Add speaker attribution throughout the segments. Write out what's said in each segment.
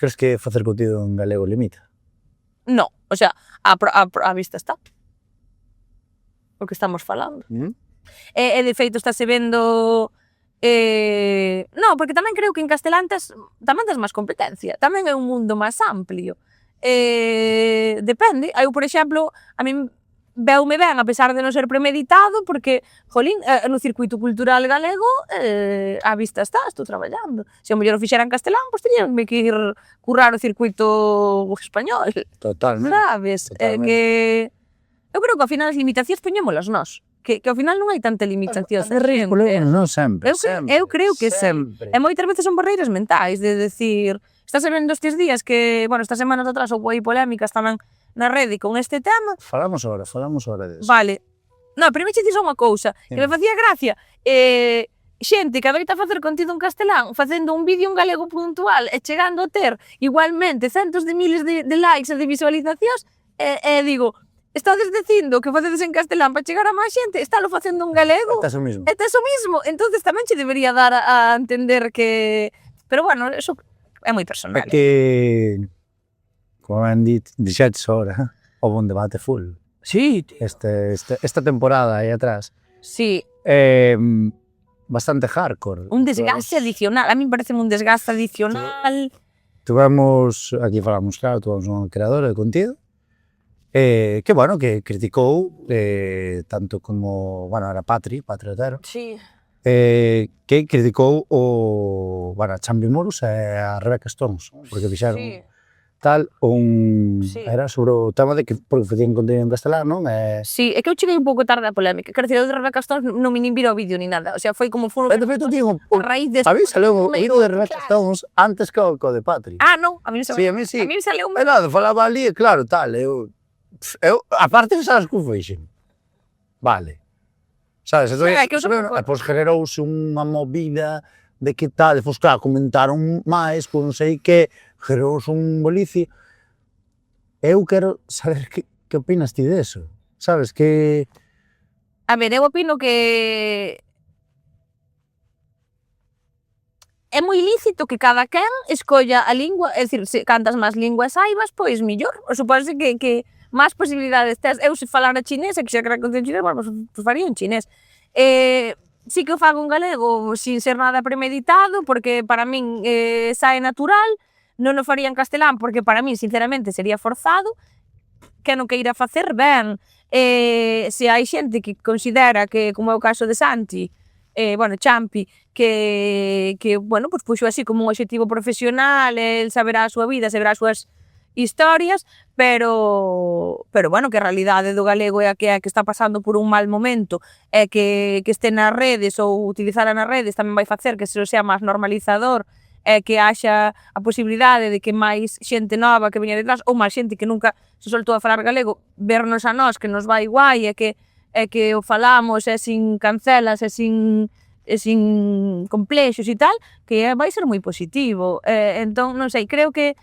Speaker 1: Crees que facer contido en galego limita?
Speaker 2: No, o sea, a vista está. O que estamos falando. E de feito estáse vendo... No, porque tamén creo que en castelán tamén tes máis competencia. Tamén é un mundo máis amplio. Depende. Eu, por exemplo, a min veume ben, a pesar de non ser premeditado, porque, jolín, no circuito cultural galego a vista está, estou traballando. Se o mellor o fixera en castelán, pois teníanme que ir currar o circuito español.
Speaker 1: Totalmente.
Speaker 2: Sabes?
Speaker 1: Totalmente.
Speaker 2: Que eu creo que ao final as limitacións poñémolas nós. Que ao final non hai tanta limitación.
Speaker 1: Non sempre.
Speaker 2: Eu creo que sempre. E moitas veces son barreiras mentais, de decir... Estás vendo estes días que, bueno, estas semanas atrás houve aí polémicas tamén na rede con este tema.
Speaker 1: Falamos ahora deso.
Speaker 2: Vale. No, primeiro che dixo unha cousa, que me facía gracia. Xente que adoita facer contido en castelán, facendo un vídeo en galego puntual e chegando a ter igualmente centos de miles de likes e de visualizacións, e digo, estades dicindo que facedes en castelán para chegar a máis xente, estalo facendo en galego.
Speaker 1: Estás o mismo.
Speaker 2: Estás o mismo. Entonces tamén che debería dar a entender que... Pero bueno, eso é moi personal.
Speaker 1: É que, como ben dixetes ahora, houve un debate full.
Speaker 2: Sí, tío.
Speaker 1: Esta temporada aí atrás.
Speaker 2: Sí.
Speaker 1: Bastante hardcore.
Speaker 2: Un desgaste adicional. A mí me parece un desgaste adicional.
Speaker 1: Tuvemos, aquí falamos, claro, tuvemos un creador de contido que, bueno, que criticou tanto como, bueno, era Patri Otero.
Speaker 2: Sí.
Speaker 1: Que criticou a Chambi Muros e a Rebeca Stones, porque fixeron tal era sobre o tema de que porque facían contido en castelán, non?
Speaker 2: Sí, é que eu cheguei un pouco tarde á polémica. Quero dicir, o de Rebeca Stones non me nin vira o vídeo ni nada, o sea, foi como
Speaker 1: De feito, digo,
Speaker 2: a raíz de...
Speaker 1: a mí saleu o vídeo de Rebeca Stones antes que o de Patri.
Speaker 2: Ah, non, a mí
Speaker 1: Sí, a mí sí.
Speaker 2: A mí saleu...
Speaker 1: E nada, falaba ali, claro, tal, eu aparte sabes que fixen. Vale. Sabes, pois generouse unha movida de que tal, pois claro, comentaron máis, con non sei que, generouse un bolicio. Eu quero saber que opinas ti deso, sabes, que...
Speaker 2: A ver, eu opino que... É moi lícito que cada quen escolla a lingua, é dicir, se cantas máis linguas saibas, pois millor. O supóse que máis posibilidades tes. Eu se falara chinés, e que xa crear contido en chinés, bueno, pois faría en chinés. Sí que o fago en galego sin ser nada premeditado, porque para min sae natural, non o faría en castelán, porque para min, sinceramente, sería forzado, que non queira facer ben. Se hai xente que considera que, como é o caso de Santi, bueno, Champi, que bueno, pues puxo así como un obxectivo profesional, el saberá a súa vida, saberá as súas historias, pero bueno, que a realidade do galego é a que está pasando por un mal momento, é que este nas redes ou utilizala nas redes tamén vai facer que se sea máis normalizador, é que haxa a posibilidade de que máis xente nova que veña detrás, ou máis xente que nunca se soltou a falar galego, vernos a nós que nos vai guai, é que o falamos sin cancelas e sin complexos e tal, que vai ser moi positivo. Entón, non sei, creo que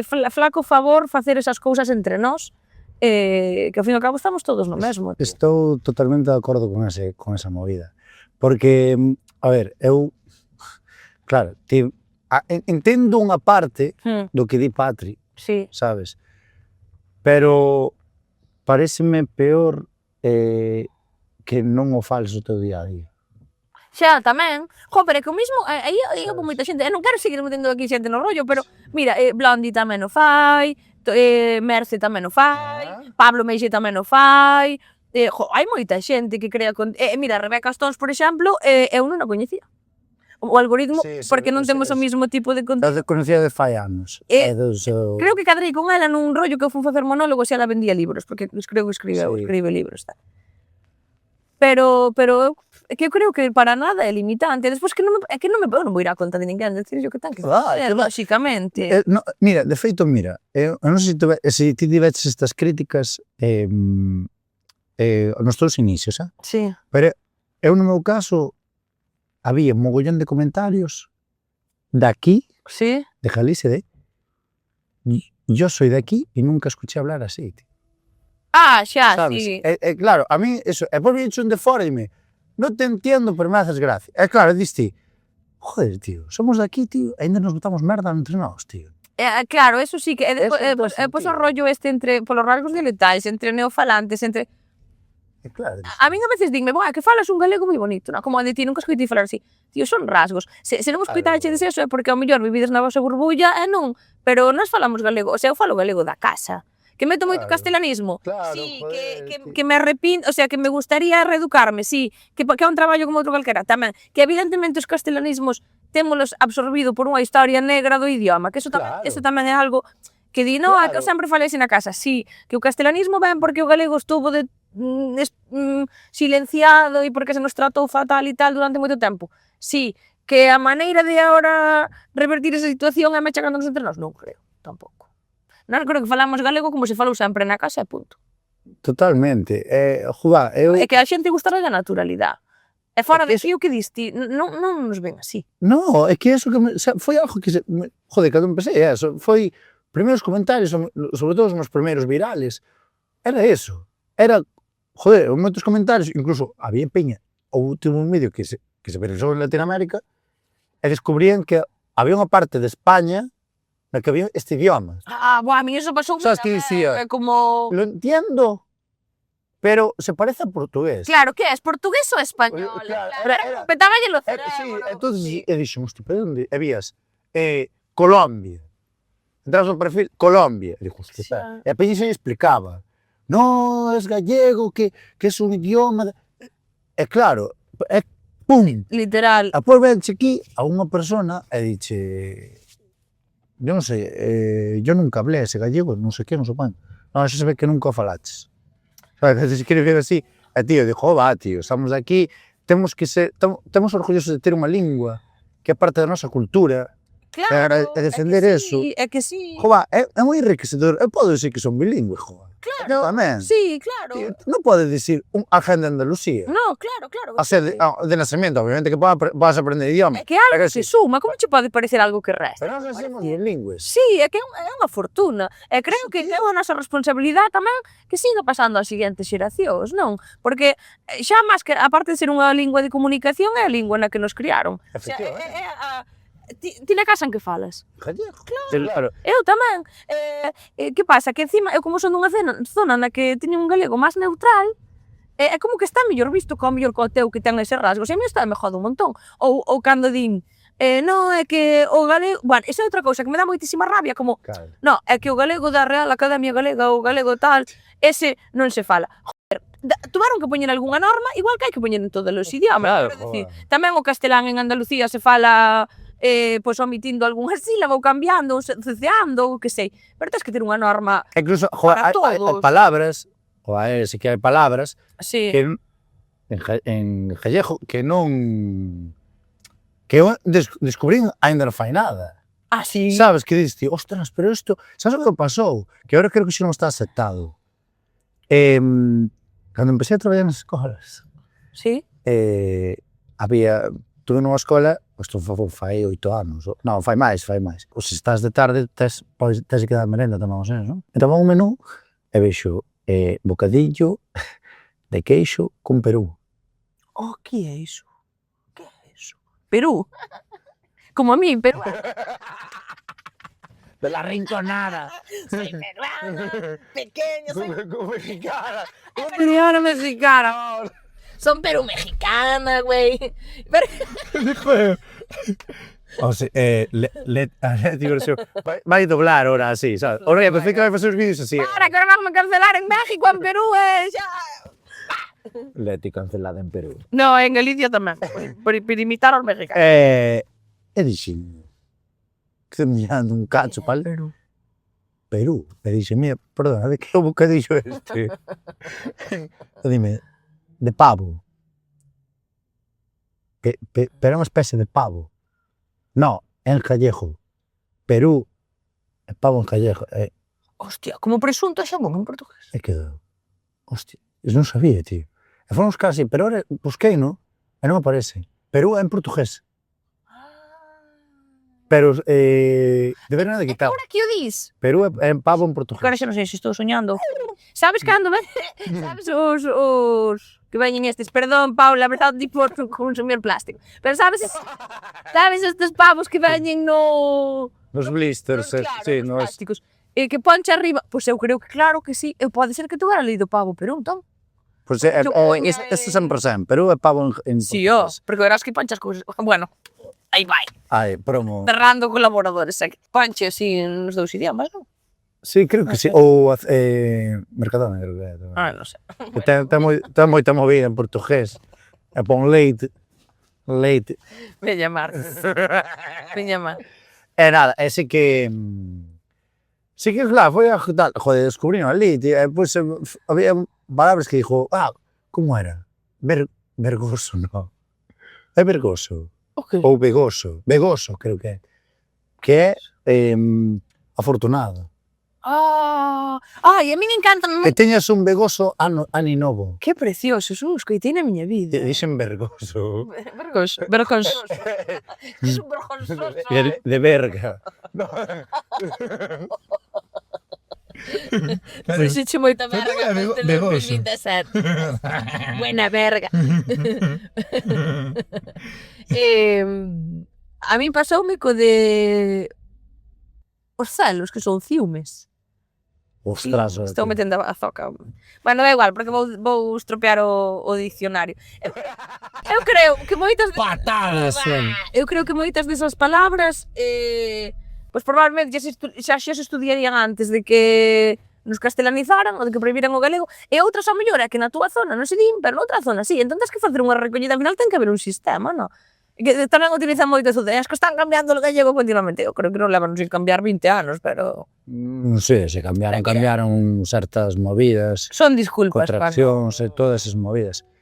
Speaker 2: flaco favor facer esas cousas entre nós, que ao fin e ao cabo estamos todos no mesmo.
Speaker 1: Estou totalmente de acordo con esa movida, porque, a ver, eu, claro, entendo unha parte do que di Patri, sabes, pero pareceme peor que non o fales o teu día a día.
Speaker 2: Xa, tamén. Pero é que o mismo, aí houve moita xente, non quero seguir metendo aquí xente no rollo, pero, mira, Blondie tamén o fai, Merce tamén o fai, Pablo Meixe tamén o fai, hai moita xente que crea... Mira, Rebeca Stones, por exemplo, eu non a coñecía. O algoritmo, porque non temos o mismo tipo de contido.
Speaker 1: Eu coñecía de fai anos.
Speaker 2: Creo que cadrei con ela nun rollo que eu fui facer monólogos e ela vendía libros, porque creo que escribe libros, tal. Pero é que eu creo que para nada é limitante. Despois que non vou ir á conta de ninguén, decir yo que tan que facer, lóxicamente.
Speaker 1: Mira, de feito, eu non sei se ti tiveches estas críticas nos teus inicios,
Speaker 2: Sí.
Speaker 1: Pero eu no meu caso había un mogollón de comentarios de aquí, de Galicia, yo soy de aquí e nunca escuché hablar así, tío.
Speaker 2: Ah, xa,
Speaker 1: ¿sabes?
Speaker 2: sí.
Speaker 1: Claro, a mí, eso, e por hecho un de fora, dime, non te entiendo, pero me haces gracia. Claro, diste, joder, tío, somos de aquí, tío, ainda nos botamos merda entre nós, tío.
Speaker 2: Claro, eso sí que...
Speaker 1: Eso en todo
Speaker 2: Pois o
Speaker 1: sentido.
Speaker 2: rollo entre, polos rasgos dialectais, entre neofalantes, entre...
Speaker 1: Claro.
Speaker 2: A min a veces dinme, boa, que falas un galego moi bonito, non? Como de ti, nunca escoitei falar así. Tío, son rasgos. Se non escoitachedes eso é porque ao mellor vivides na vosa burbulla e non, pero nós falamos galego, o sea, eu falo galego da casa. Que meto moito
Speaker 1: Claro.
Speaker 2: castelanismo?
Speaker 1: Claro,
Speaker 2: Sí,
Speaker 1: joder,
Speaker 2: que me arrepindo, o sea, que me gustaría reeducarme, sí, que é un traballo como outro calquera, tamén. Que evidentemente os castelanismos témolos absorbido por unha historia negra do idioma, que
Speaker 1: Claro.
Speaker 2: eso tamén é algo que di, no, que eu
Speaker 1: Claro.
Speaker 2: sempre falei así na casa, sí, que o castelanismo ven porque o galego estuvo silenciado e porque se nos tratou fatal e tal durante moito tempo. Sí, que a maneira de agora revertir esa situación é machacándonos entre nós, non creo, tampouco. Nós creo que falamos galego como se falou sempre na casa e punto.
Speaker 1: Totalmente. Jová, eu...
Speaker 2: É que a xente gustará da naturalidade. E fora
Speaker 1: É que
Speaker 2: de ti o que diste, non nos ven así.
Speaker 1: No, é que eso que foi algo que joder, cando empecé eso, foi primeiros comentarios, sobre todo os meus primeiros virales, era eso. Era, joder, moitos comentarios, incluso había peña, o último vídeo que se viralizou en Latinoamérica, e descubrían que había unha parte de España na que había este idioma.
Speaker 2: Boa, a mí eso pasou
Speaker 1: Sabes que dicía?
Speaker 2: é como...
Speaker 1: Lo entiendo, pero se parece a portugués.
Speaker 2: Claro, que é? Portugués ou español?
Speaker 1: Claro, era-
Speaker 2: Petáballe o
Speaker 1: Sí,
Speaker 2: cerebro.
Speaker 1: entonces, e dixemos, pero onde? E vías, Colombia. Entras no perfil, Colombia. E digo, hostia,
Speaker 2: Xa.
Speaker 1: e a peña se explicaba. No, es gallego, que es un idioma... E claro, pum,
Speaker 2: Literal.
Speaker 1: a por venche aquí a unha persona e diche, yo non sei, yo nunca hablé ese gallego, non sei que, non sei pan. Non, eso se ve que nunca o falaches. Sabes, que se quere ver así. E tío, dixo, va, tío, estamos aquí, temos que ser, temos orgullosos de ter unha lingua que é parte da nosa cultura.
Speaker 2: Claro,
Speaker 1: E defender
Speaker 2: é que
Speaker 1: eso.
Speaker 2: sí, é que sí.
Speaker 1: Jova, é moi enriquecedor. Eu podo dicir que son bilingüe, jova.
Speaker 2: Claro,
Speaker 1: Tamén.
Speaker 2: sí, claro.
Speaker 1: Tío, non pode dicir a gente de Andalucía.
Speaker 2: No, claro, claro.
Speaker 1: A ser de nacimiento, obviamente que vas a aprender idioma.
Speaker 2: É que algo
Speaker 1: Pero
Speaker 2: se
Speaker 1: sí.
Speaker 2: suma, como che pode parecer algo que resta?
Speaker 1: Pero nós somos bilingües.
Speaker 2: Sí, é que é unha fortuna. E creo que é unha nosa responsabilidade tamén que siga pasando ás seguintes xeracións, non? Porque xa máis que, aparte de ser unha lingua de comunicación, é a lingua na que nos criaron. O sea,
Speaker 1: Efectivamente.
Speaker 2: ti na casa en que falas?
Speaker 1: Gallego. Claro.
Speaker 2: Eu tamén. Que pasa? Que encima, eu como son dunha zona na que teño un galego máis neutral, é como que está mellor visto que ao mellor co teu que ten ese rasgos. E a mí está me jode un montón. Ou cando din, non, é que o galego... Bueno, esa é outra cousa que me dá moitísima rabia, como,
Speaker 1: Claro.
Speaker 2: non, é que o galego da Real Academia Galega ou o galego tal, ese non se fala. Joder, tuvaron que poñer algunha norma, igual que hai que poñer en todos os idiomas.
Speaker 1: Claro,
Speaker 2: Quero dicir,
Speaker 1: joder.
Speaker 2: tamén o castelán en Andalucía se fala pois omitindo algunha sílaba ou cambiando ou ceceando ou que sei, pero tens que ter unha norma.
Speaker 1: Incluso, joder,
Speaker 2: Para
Speaker 1: hai
Speaker 2: todos.
Speaker 1: palabras, joder, sí que hai palabras
Speaker 2: Sí.
Speaker 1: que en gallego que non... que eu descubrín ainda non fai nada.
Speaker 2: Sí.
Speaker 1: Sabes, que dices, tío, ostras, pero isto... Sabes o que pasou? Que agora creo que xa non está aceptado. Cando empecé a traballar nas escolas,
Speaker 2: Sí.
Speaker 1: tuve nunha escola, isto fai 8 anos, non, fai máis. Se estás de tarde, tes que dar merenda tamén aos nenos, non? Entón un menú e vexo bocadillo de queixo con Perú.
Speaker 2: Oh, que é iso? Que é iso? Perú. Como a mí, Perú.
Speaker 1: De la Rinconada.
Speaker 2: Soy peruana, pequeño, soy
Speaker 1: Mexicana.
Speaker 2: peruana mexicana. Son Perú mexicana, güey. Pero...
Speaker 1: O sea, vai doblar ahora así, sabes? Ahora ya pensé que vai facer os vídeos así.
Speaker 2: Para, que ahora van a cancelar en México, en Perú, xa.
Speaker 1: Leti cancelada en Perú.
Speaker 2: No, en Galicia tamén, por imitar aos mexicanos.
Speaker 1: E dixen, que mirando un cacho para Perú. Perú. E dixen, mira, perdona, de que é o bocadillo este? E dime, de pavo. Pero é unha especie de pavo. No, en gallego. Perú, é pavo en gallego.
Speaker 2: Hostia, como presunto xa bon en portugués.
Speaker 1: E quedou. Hostia, non sabía, tío. E foron os caras así, pero ahora busquei, no? E non aparece. Perú é en portugués. Pero, deberían de quitar.
Speaker 2: Agora que o dis?
Speaker 1: Perú é en pavo en portugués.
Speaker 2: Agora xa non sei se estou soñando. Sabes cando ven? Sabes os que veñen estes? Perdón, Paula, a verdade, di por consumir plástico. Pero sabes estes pavos que veñen no
Speaker 1: Nos blisters,
Speaker 2: Claro,
Speaker 1: sí,
Speaker 2: nos
Speaker 1: nos...
Speaker 2: plásticos. E que ponche arriba, pois eu creo que claro que sí. E pode ser que tu era lido pavo Perú, entón.
Speaker 1: Pois
Speaker 2: Yo creo que-
Speaker 1: este sempre pero é pavo en
Speaker 2: Sí, ó, porque verás que ponchas cousas. Bueno, aí vai.
Speaker 1: Ai, promo.
Speaker 2: Cerrando colaboradores. Ponche así nos dous idiomas, non?
Speaker 1: Sí, creo que sí. Ou Mercadona, creo que é.
Speaker 2: Ah, non sei.
Speaker 1: Que ten moita movida en portugués. E pon leite.
Speaker 2: Veña mar. Veña mar.
Speaker 1: E nada, e sí que... Sí que, claro, foi a joder, descubriron ali, e pois había palabras que dijo, como era? Vergoso, no. É vergoso.
Speaker 2: Okay.
Speaker 1: Ou vegoso, creo que é. Que é afortunado.
Speaker 2: Ai, a min encantan.
Speaker 1: Que teñas un vegoso aninovo.
Speaker 2: Que precioso, son os que na miña vida.
Speaker 1: Dixen vergoso.
Speaker 2: Vergonzoso. Es un vergonzoso.
Speaker 1: De verga.
Speaker 2: Fixeche moita verga este
Speaker 1: Vegoso.
Speaker 2: 2027. Buena verga. A min pasoume co de os celos, que son ciúmes.
Speaker 1: Ostras.
Speaker 2: Estou metendo a zoca. Bueno, da igual, porque vou estropear o dicionario. Eu creo que moitas...
Speaker 1: Patadas,
Speaker 2: Eu creo que moitas desas palabras pois probablemente xa se estudiarían antes de que nos castelanizaran ou de que prohibiran o galego, e outras ao mellor é que na túa zona non se din, pero noutra zona sí, entón tens que facer unha recollida, al final ten que haber un sistema, non? Que tamén utilizan moito eso de es que están cambiando o gallego continuamente. Eu creo que non levan sin cambiar 20 anos, pero...
Speaker 1: Non sei, se cambiaron certas movidas,
Speaker 2: Son disculpas,
Speaker 1: contraccións e todas esas movidas.